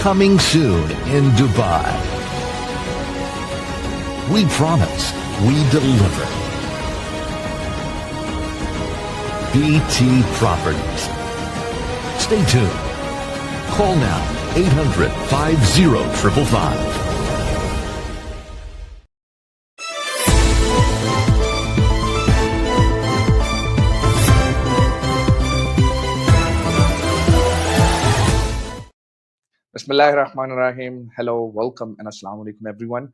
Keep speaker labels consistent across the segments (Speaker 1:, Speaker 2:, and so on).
Speaker 1: Coming soon in Dubai. We promise, we deliver. BT Properties. Stay tuned. Call now 800-50-555.
Speaker 2: Bismillahirrahmanirrahim. Hello, welcome, and assalamu alaikum, everyone.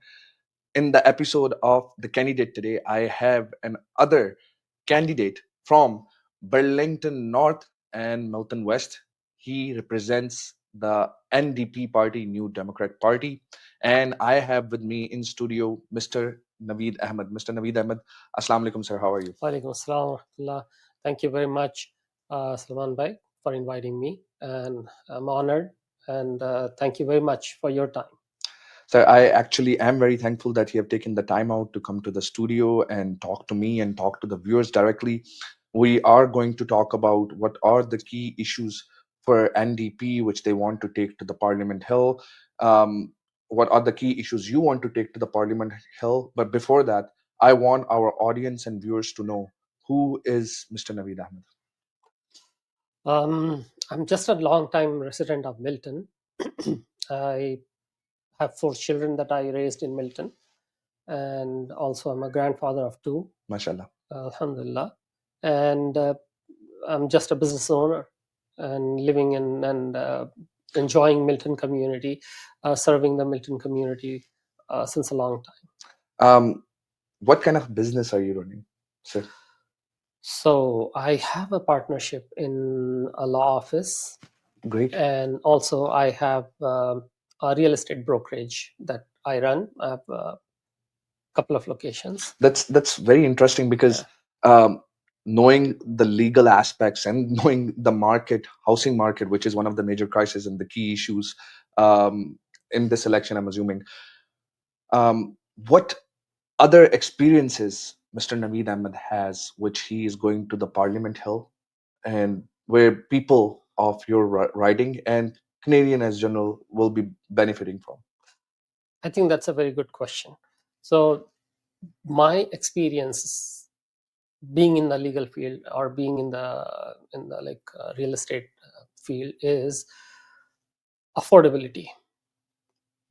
Speaker 2: In the episode of The Candidate today, I have another candidate from Burlington North and Milton West. He represents the NDP party, New Democrat Party. And I have with me in studio Mr. Naveed Ahmed. Mr. Naveed Ahmed, assalamu alaikum, sir. How are you?
Speaker 3: Walaikum assalam wa rahmatullah. Thank you very much, Salman Bhai, for inviting me. And I'm honored. And thank you very much for your time.
Speaker 2: So I actually am very thankful that you have taken the time out to come to the studio and talk to me and talk to the viewers directly. We are going to talk about what are the key issues for NDP which they want to take to the Parliament Hill. What are the key issues you want to take to the Parliament Hill? But before that, I want our audience and viewers to know, who is Mr. Naveed Ahmed?
Speaker 3: I'm just a long-time resident of Milton. I have 4 children that I raised in Milton, and also I'm a grandfather of 2.
Speaker 2: MashaAllah.
Speaker 3: Alhamdulillah. And I'm just a business owner and living in and enjoying Milton community, serving the Milton community since a long time.
Speaker 2: What kind of business are you running, sir?
Speaker 3: So I have a partnership in a law office.
Speaker 2: Great.
Speaker 3: And also I have a real estate brokerage that I run. I have a couple of locations.
Speaker 2: That's very interesting because knowing the legal aspects and knowing the market, housing market, which is one of the major crises and the key issues in this election, I'm assuming. What other experiences Mr. Naveed Ahmed has, which he is going to the Parliament Hill, and where people of your riding and Canadian as general will be benefiting from?
Speaker 3: I think that's a very good question. So my experience being in the legal field or being in the real estate field is affordability.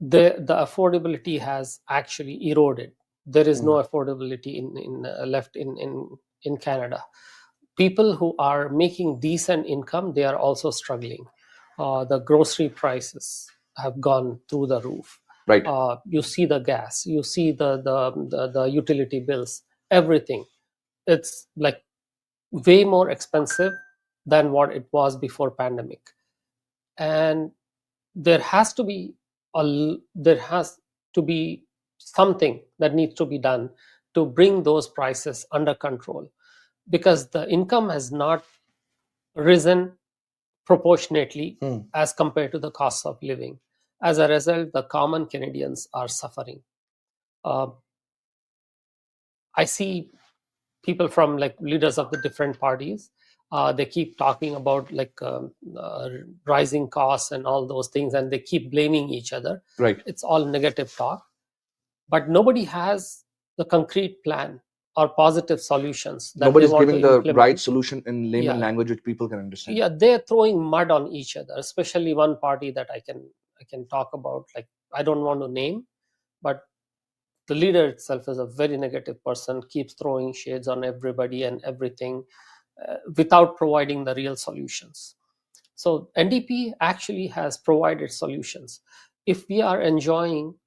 Speaker 3: The affordability has actually eroded. There is no affordability left in Canada. People who are making decent income, they are also struggling. The grocery prices have gone through the roof.
Speaker 2: Right.
Speaker 3: You see the gas, you see the utility bills, everything. It's like way more expensive than what it was before pandemic. And there has to be something that needs to be done to bring those prices under control, because the income has not risen proportionately as compared to the cost of living. As a result, the common Canadians are suffering. I see people from leaders of the different parties. They keep talking about rising costs and all those things, and they keep blaming each other.
Speaker 2: Right.
Speaker 3: It's all negative talk. But nobody has the concrete plan or positive solutions.
Speaker 2: Nobody's giving the right solution in layman language which people can understand.
Speaker 3: Yeah, they're throwing mud on each other, especially one party that I can talk about. I don't want to name, but the leader itself is a very negative person, keeps throwing shades on everybody and everything without providing the real solutions. So NDP actually has provided solutions. If we are enjoying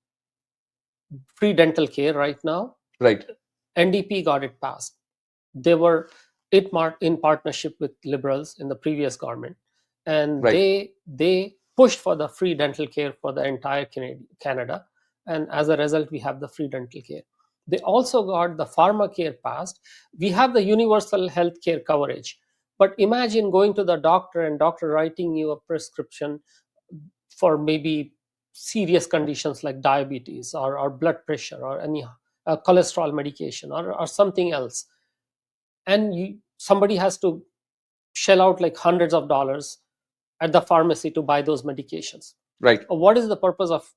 Speaker 3: free dental care right now,
Speaker 2: right,
Speaker 3: NDP got it passed. They were in partnership with Liberals in the previous government, and
Speaker 2: right,
Speaker 3: they pushed for the free dental care for the entire Canada, and as a result, we have the free dental care. They also got the pharmacare passed. We have the universal health care coverage. But imagine going to the doctor and doctor writing you a prescription for maybe serious conditions like diabetes or blood pressure or any cholesterol medication or something else. And somebody has to shell out like hundreds of dollars at the pharmacy to buy those medications.
Speaker 2: Right.
Speaker 3: What is the purpose of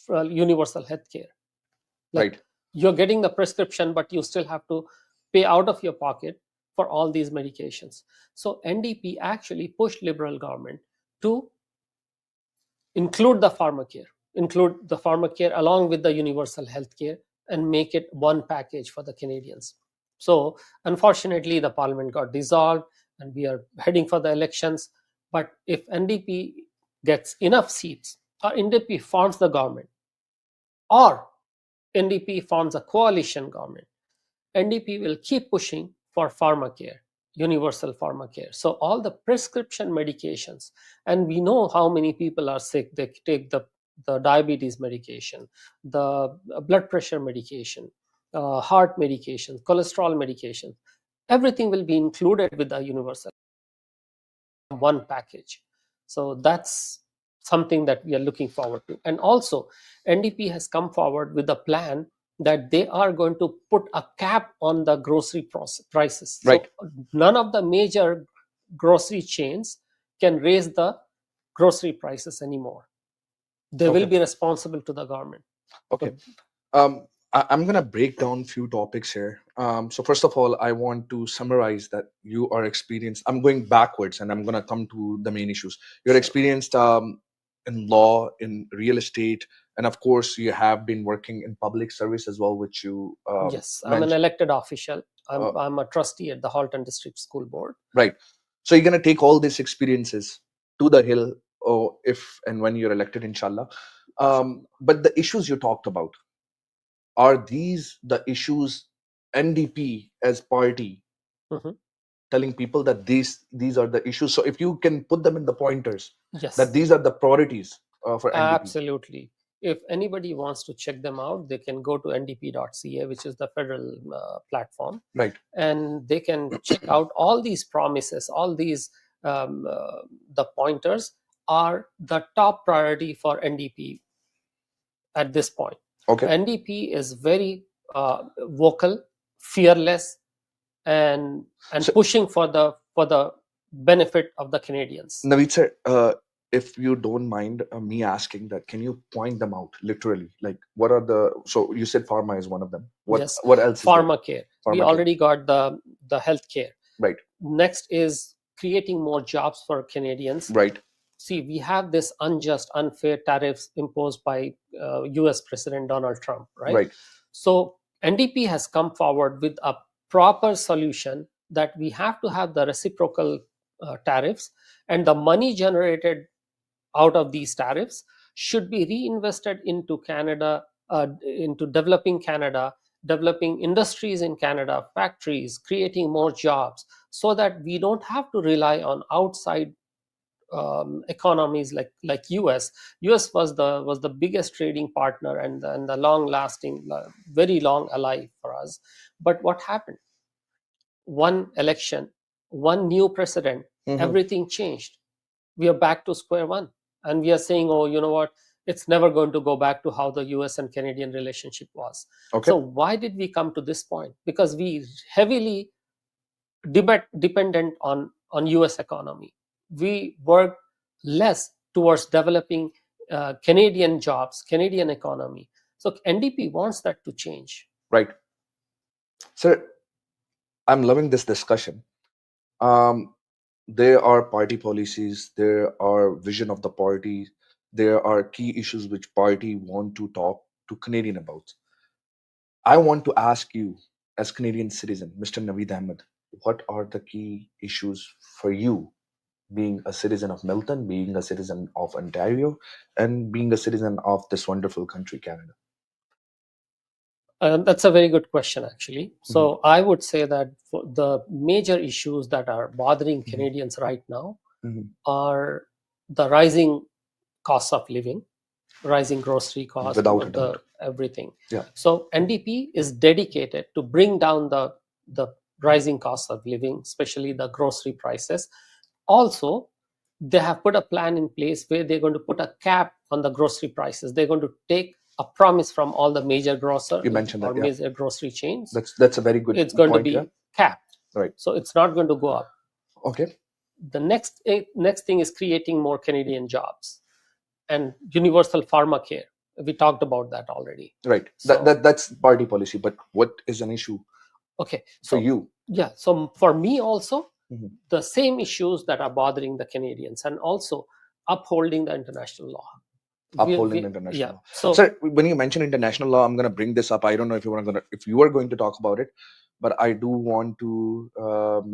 Speaker 3: universal healthcare? Like,
Speaker 2: Right.
Speaker 3: you're getting the prescription, but you still have to pay out of your pocket for all these medications. So NDP actually pushed Liberal government to include the pharmacare along with the universal healthcare and make it one package for the Canadians. So unfortunately, the parliament got dissolved and we are heading for the elections. But if NDP gets enough seats, or NDP forms the government, or NDP forms a coalition government, NDP will keep pushing for pharmacare, universal pharmacare. So all the prescription medications, and we know how many people are sick. They take the diabetes medication, the blood pressure medication, heart medication, cholesterol medication. Everything will be included with the universal one package. So that's something that we are looking forward to. And also, NDP has come forward with a plan that they are going to put a cap on the grocery prices.
Speaker 2: Right.
Speaker 3: So none of the major grocery chains can raise the grocery prices anymore. They will be responsible to the government.
Speaker 2: Okay. I'm going to break down few topics here. So first of all, I want to summarize that you are experienced. I'm going backwards and I'm going to come to the main issues. You're experienced in law, in real estate, and of course, you have been working in public service as well, which you
Speaker 3: Yes, I'm an elected official. I'm a trustee at the Halton District School Board.
Speaker 2: Right. So you're going to take all these experiences to the hill, or if and when you're elected, inshallah. But the issues you talked about, are these the issues NDP as party telling people that these are the issues? So if you can put them in the pointers,
Speaker 3: yes,
Speaker 2: that these are the priorities for NDP.
Speaker 3: Absolutely. If anybody wants to check them out, they can go to ndp.ca, which is the federal platform.
Speaker 2: Right.
Speaker 3: And they can check out all these promises, all these the pointers are the top priority for NDP at this point.
Speaker 2: Okay.
Speaker 3: NDP is very vocal, fearless, and pushing for the benefit of the Canadians.
Speaker 2: Naveed sir, if you don't mind me asking that, can you point them out literally? Like, what are the? So you said pharma is one of them. What else?
Speaker 3: Pharmacare. We already got the healthcare.
Speaker 2: Right.
Speaker 3: Next is creating more jobs for Canadians.
Speaker 2: Right.
Speaker 3: See, we have this unjust, unfair tariffs imposed by US President Donald Trump, right?
Speaker 2: Right.
Speaker 3: So NDP has come forward with a proper solution that we have to have the reciprocal tariffs, and the money generated out of these tariffs should be reinvested into Canada, into developing Canada, developing industries in Canada, factories, creating more jobs, so that we don't have to rely on outside economies like US. US was the biggest trading partner and the long-lasting, very long ally for us. But what happened? One election, one new president, everything changed. We are back to square one, and we are saying, oh, you know what? It's never going to go back to how the US and Canadian relationship was. Okay. So why did we come to this point? Because we heavily dependent on US economy. We work less towards developing Canadian jobs, Canadian economy. So NDP wants that to change.
Speaker 2: Right. Sir, I'm loving this discussion. There are party policies, there are vision of the party, there are key issues which party want to talk to Canadian about. I want to ask you, as Canadian citizen, Mr. Naveed Ahmed, what are the key issues for you, being a citizen of Milton, being a citizen of Ontario, and being a citizen of this wonderful country, Canada?
Speaker 3: That's a very good question, actually. So I would say that for the major issues that are bothering Canadians right now are the rising costs of living, rising grocery costs, everything.
Speaker 2: Yeah.
Speaker 3: So NDP is dedicated to bring down the rising costs of living, especially the grocery prices. Also, they have put a plan in place where they're going to put a cap on the grocery prices. They're going to take a promise from all the major grocers or major grocery chains.
Speaker 2: That's a very good point.
Speaker 3: It's going to be capped.
Speaker 2: Right.
Speaker 3: So it's not going to go up.
Speaker 2: Okay.
Speaker 3: The next thing is creating more Canadian jobs. and universal pharmacare. We talked about that already.
Speaker 2: Right.
Speaker 3: So-
Speaker 2: That's party policy. But what is an issue
Speaker 3: Okay.
Speaker 2: for
Speaker 3: So
Speaker 2: you?
Speaker 3: yeah. So for me also,
Speaker 2: Mhm.
Speaker 3: the same issues that are bothering the Canadians, and also upholding the international law.
Speaker 2: Upholding international
Speaker 3: Yeah.
Speaker 2: law.
Speaker 3: So
Speaker 2: Sir, when you mention international law, I'm going to bring this up. I don't know if you are going to talk about it, but I do want to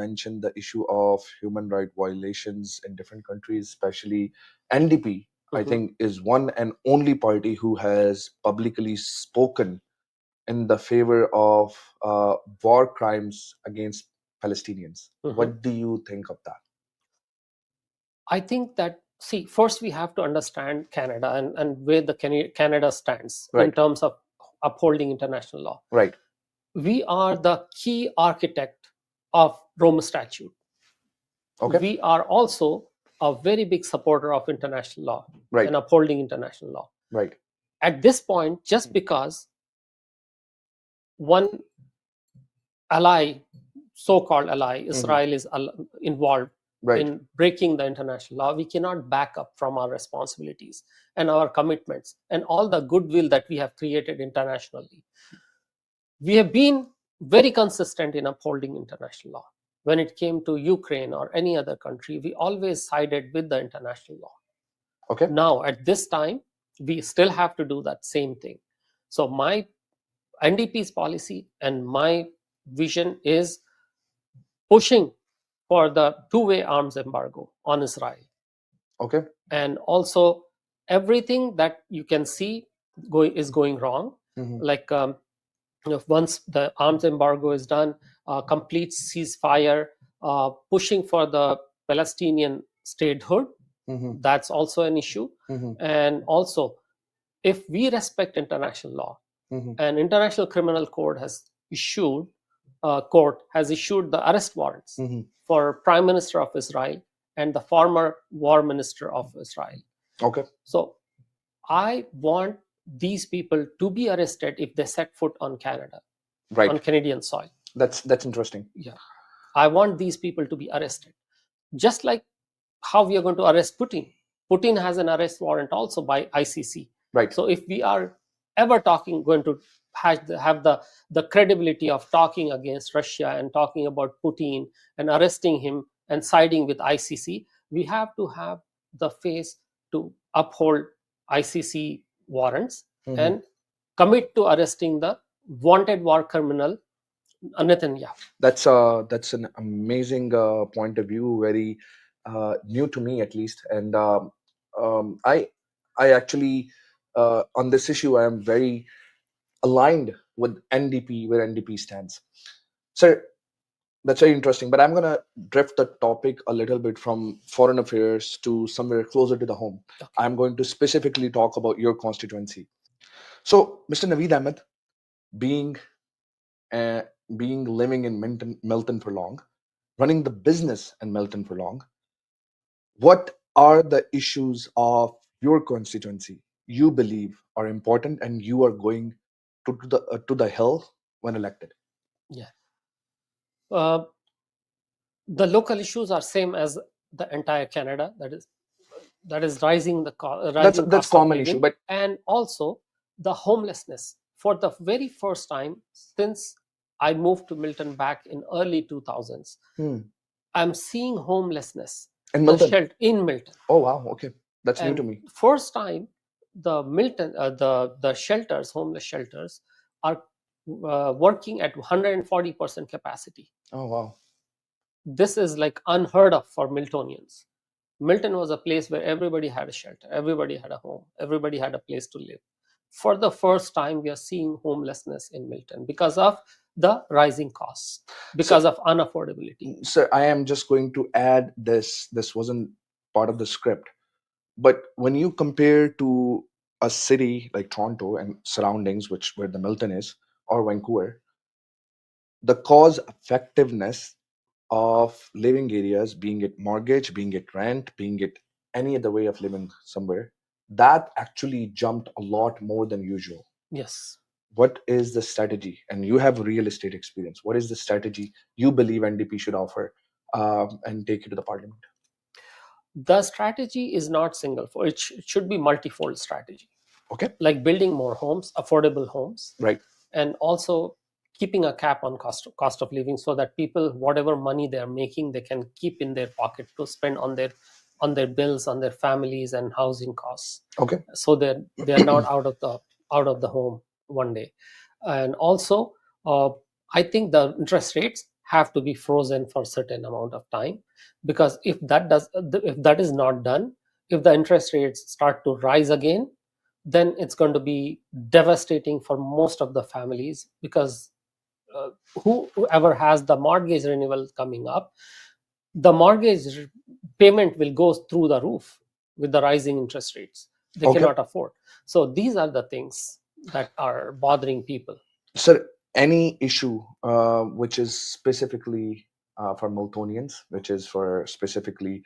Speaker 2: mention the issue of human right violations in different countries, especially NDP. I
Speaker 3: Mhm.
Speaker 2: think is one and only party who has publicly spoken in the favor of war crimes against Palestinians.
Speaker 3: Mhm.
Speaker 2: What do you think of that?
Speaker 3: I think that, see, first we have to understand Canada, and where the Canada stands in
Speaker 2: Right.
Speaker 3: terms of upholding international law.
Speaker 2: Right.
Speaker 3: We are the key architect of Rome Statute.
Speaker 2: Okay.
Speaker 3: We are also a very big supporter of international law
Speaker 2: Right.
Speaker 3: and upholding international law.
Speaker 2: Right.
Speaker 3: At this point, just because one ally, so-called ally, Israel is involved
Speaker 2: Right.
Speaker 3: in breaking the international law, we cannot back up from our responsibilities and our commitments and all the goodwill that we have created internationally. We have been very consistent in upholding international law. When it came to Ukraine or any other country, we always sided with the international law.
Speaker 2: Okay.
Speaker 3: Now, at this time, we still have to do that same thing. So my NDP's policy and my vision is pushing for the two-way arms embargo on Israel.
Speaker 2: Okay.
Speaker 3: And also everything that you can see is going wrong.
Speaker 2: Mhm.
Speaker 3: Like once the arms embargo is done, complete ceasefire, pushing for the Palestinian statehood,
Speaker 2: Mhm.
Speaker 3: that's also an issue.
Speaker 2: Mhm.
Speaker 3: And also, if we respect international law,
Speaker 2: Mhm.
Speaker 3: and International Criminal Court has issued the arrest warrants
Speaker 2: Mhm.
Speaker 3: for Prime Minister of Israel and the former War Minister of Israel.
Speaker 2: Okay.
Speaker 3: So I want these people to be arrested if they set foot on Canada,
Speaker 2: Right.
Speaker 3: on Canadian soil.
Speaker 2: That's interesting.
Speaker 3: Yeah, I want these people to be arrested, just like how we are going to arrest Putin. Putin has an arrest warrant also by ICC.
Speaker 2: Right.
Speaker 3: So if we are ever going to have the credibility of talking against Russia and talking about Putin and arresting him and siding with ICC, we have to have the face to uphold ICC warrants
Speaker 2: Mhm.
Speaker 3: and commit to arresting the wanted war criminal Netanyahu.
Speaker 2: That's an amazing point of view, very new to me at least. And I actually on this issue I am very aligned with NDP, where NDP stands. So that's very interesting. But I'm gonna drift the topic a little bit from foreign affairs to somewhere closer to the home.
Speaker 3: Okay.
Speaker 2: I'm going to specifically talk about your constituency. So, Mr. Naveed Ahmed, being living in Milton for long, running the business in Milton for long, what are the issues of your constituency you believe are important and you are going to the hill when elected?
Speaker 3: Yeah. The local issues are same as the entire Canada. That is rising
Speaker 2: That's
Speaker 3: cost of
Speaker 2: common
Speaker 3: living,
Speaker 2: issue, but
Speaker 3: and also the homelessness. For the very first time since I moved to Milton back in early 2000s, I'm seeing homelessness
Speaker 2: in Milton.
Speaker 3: in Milton.
Speaker 2: Oh wow, okay, that's new
Speaker 3: And
Speaker 2: to me.
Speaker 3: first time, the Milton the shelters, homeless shelters, are working at 140% capacity.
Speaker 2: Oh wow.
Speaker 3: This is like unheard of for Miltonians. Milton was a place where everybody had a shelter, everybody had a home, everybody had a place to live. For the first time, we are seeing homelessness in Milton because of the rising costs, because of unaffordability.
Speaker 2: Sir, I am just going to add this. This wasn't part of the script, but when you compare to a city like Toronto and surroundings, where the Milton is, or Vancouver, the cause effectiveness of living areas, being it mortgage, being it rent, being it any other way of living somewhere, that actually jumped a lot more than usual.
Speaker 3: Yes.
Speaker 2: What is the strategy? And you have real estate experience. What is the strategy you believe NDP should offer and take it to the parliament?
Speaker 3: The strategy is not single, for it should be multifold strategy,
Speaker 2: Okay.
Speaker 3: like building more homes, affordable homes,
Speaker 2: Right.
Speaker 3: and also keeping a cap on cost of living, so that people, whatever money they're making, they can keep in their pocket to spend on their bills, on their families and housing costs,
Speaker 2: Okay.
Speaker 3: so that they're not out of the home one day. And also, I think the interest rates have to be frozen for a certain amount of time, because if that is not done, if the interest rates start to rise again, then it's going to be devastating for most of the families, because whoever has the mortgage renewal coming up, the mortgage payment will go through the roof with the rising interest rates. They
Speaker 2: Okay.
Speaker 3: cannot afford. So these are the things that are bothering people.
Speaker 2: Sir, any issue which is specifically for Multonians, which is for specifically,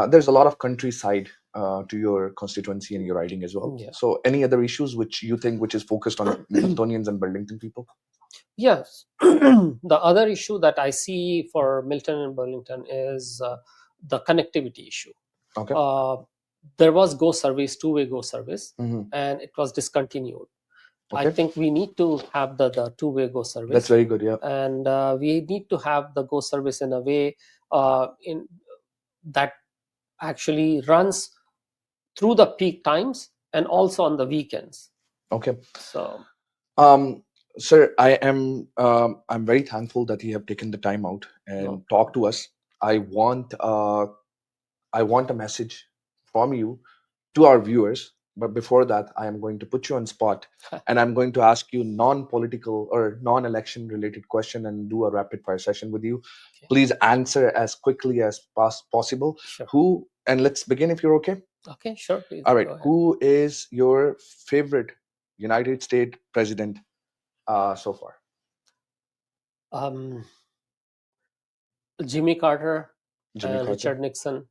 Speaker 2: there's a lot of countryside to your constituency and your riding as well.
Speaker 3: Yeah.
Speaker 2: So any other issues which you think which is focused on Multonians and Burlington people?
Speaker 3: Yes. The other issue that I see for Milton and Burlington is the connectivity issue.
Speaker 2: Okay.
Speaker 3: There was Go service, two-way Go service,
Speaker 2: Mhm.
Speaker 3: and it was discontinued. I
Speaker 2: Okay.
Speaker 3: think we need to have the two-way Go service.
Speaker 2: That's very good. Yeah.
Speaker 3: And we need to have the Go service in a way in that actually runs through the peak times and also on the weekends.
Speaker 2: Okay.
Speaker 3: So
Speaker 2: Sir, I'm very thankful that you have taken the time out and talked to us. I want a message from you to our viewers. But before that, I am going to put you on spot and I'm going to ask you non-political or non-election related question and do a rapid fire session with you.
Speaker 3: Okay.
Speaker 2: Please answer as quickly as possible.
Speaker 3: Sure.
Speaker 2: And let's begin if you're okay.
Speaker 3: Okay, sure. Please.
Speaker 2: All right.
Speaker 3: Go ahead.
Speaker 2: Who is your favorite United States president so far?
Speaker 3: Jimmy Carter
Speaker 2: Jimmy
Speaker 3: and
Speaker 2: Carter.
Speaker 3: Richard Nixon.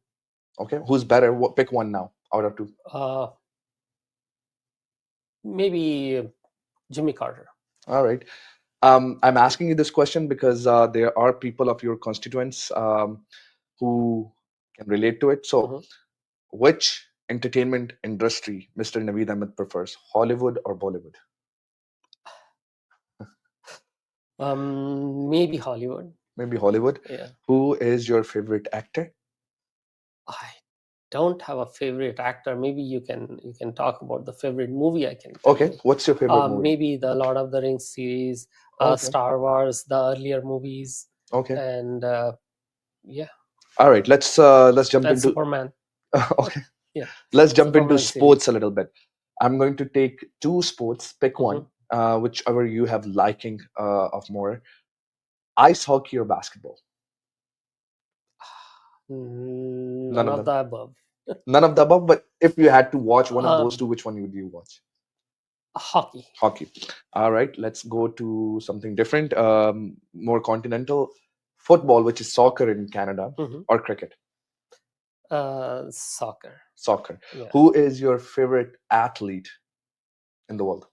Speaker 2: Okay. Who's better? Pick one now out of two.
Speaker 3: Maybe Jimmy Carter.
Speaker 2: All right. I'm asking you this question because there are people of your constituents who can relate to it. So, which entertainment industry Mr. Naveed Ahmed prefers, Hollywood or Bollywood?
Speaker 3: Maybe Hollywood.
Speaker 2: Maybe Hollywood.
Speaker 3: Yeah.
Speaker 2: Who is your favorite actor?
Speaker 3: I don't have a favorite actor. Maybe you can talk about the favorite movie. I can. Tell
Speaker 2: Okay.
Speaker 3: you.
Speaker 2: What's your favorite movie?
Speaker 3: Maybe the Lord of the Rings series, Star Wars, the earlier movies.
Speaker 2: Okay.
Speaker 3: And yeah.
Speaker 2: All right. Let's jump into
Speaker 3: Superman.
Speaker 2: Okay.
Speaker 3: Yeah.
Speaker 2: Let's jump into
Speaker 3: Superman
Speaker 2: sports
Speaker 3: series.
Speaker 2: a little bit. I'm going to take two sports. Pick one, whichever you have liking of more. Ice hockey or basketball?
Speaker 3: None of the above.
Speaker 2: None of the above. But if you had to watch one of those two, which one would you watch?
Speaker 3: Hockey.
Speaker 2: Hockey. All right. Let's go to something different, more continental. Football, which is soccer in Canada, or cricket?
Speaker 3: Soccer.
Speaker 2: Soccer.
Speaker 3: Yeah.
Speaker 2: Who is your favorite athlete in the world?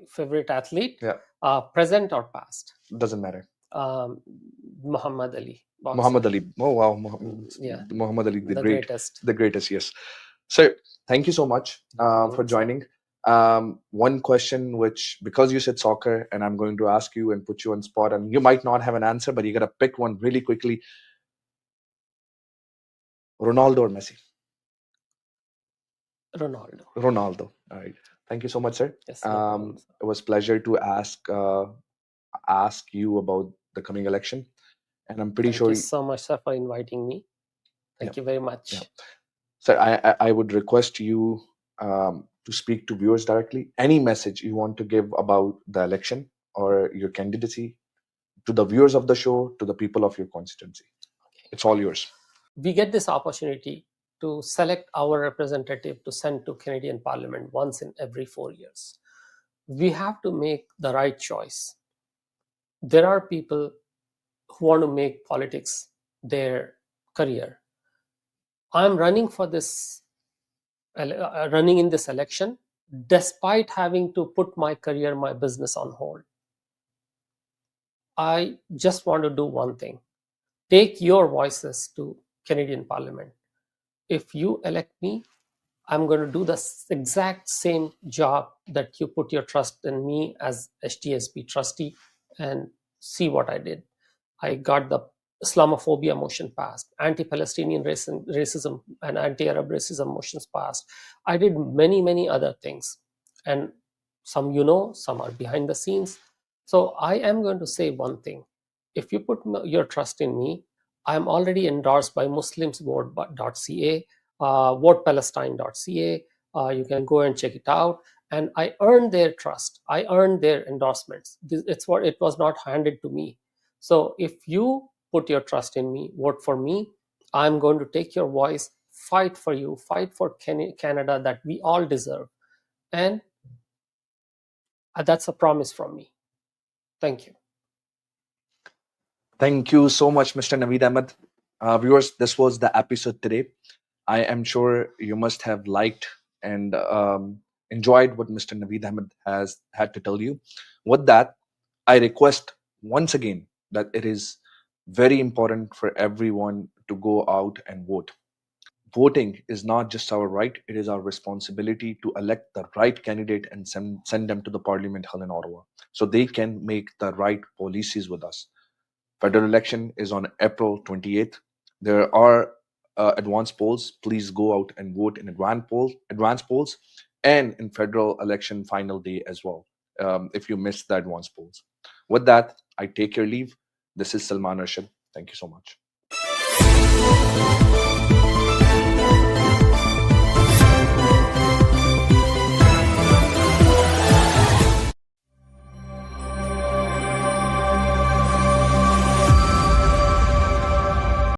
Speaker 3: Favorite athlete?
Speaker 2: Yeah.
Speaker 3: Present or past?
Speaker 2: Doesn't matter.
Speaker 3: Muhammad Ali. Boxer.
Speaker 2: Muhammad Ali. Oh wow. Muhammad Ali, the greatest. The greatest, yes. So thank you so much for joining. One question which, because you said soccer, and I'm going to ask you and put you on spot, and you might not have an answer, but you got to pick one really quickly. Ronaldo or Messi?
Speaker 3: Ronaldo.
Speaker 2: Ronaldo. All right. Thank you so much, sir.
Speaker 3: Yes, no problem, sir.
Speaker 2: It was a pleasure to ask you about the coming election, and I'm pretty sure.
Speaker 3: Thank you so much, sir, for inviting me. Thank you very much.
Speaker 2: Yeah. Sir, I would request you to speak to viewers directly. Any message you want to give about the election or your candidacy to the viewers of the show, to the people of your constituency. Okay. It's all yours.
Speaker 3: We get this opportunity to select our representative to send to Canadian Parliament once in every 4 years. We have to make the right choice. There are people who want to make politics their career. I'm running for this, running in this election, despite having to put my career, my business on hold. I just want to do one thing. Take your voices to Canadian Parliament. if you elect me, I'm going to do the exact same job that you put your trust in me as HTSB trustee, and see what I did. I got the Islamophobia motion passed, anti-Palestinian racism and anti-Arab racism motions passed. I did many, many other things. And some some are behind the scenes. So I am going to say one thing. If you put your trust in me, I'm already endorsed by muslimsvote.ca, votepalestine.ca. You can go and check it out. And I earned their trust. I earned their endorsements. It's what it was not handed to me. So if you put your trust in me, vote for me, I'm going to take your voice, fight for you, fight for Canada that we all deserve. And that's a promise from me. Thank you.
Speaker 2: Thank you so much, Mr. Naveed Ahmed. Viewers, this was the episode today. I am sure you must have liked and enjoyed what Mr. Naveed Ahmed has had to tell you. With that, I request once again that it is very important for everyone to go out and vote. Voting is not just our right, it is our responsibility to elect the right candidate and send them to the Parliament Hall in Ottawa so they can make the right policies with us. Federal election is on April 28th. There are advance polls. Please go out and vote in advance polls, and in federal election final day as well, if you missed the advance polls. With that, I take your leave. This is Salman Arshad. Thank you so much.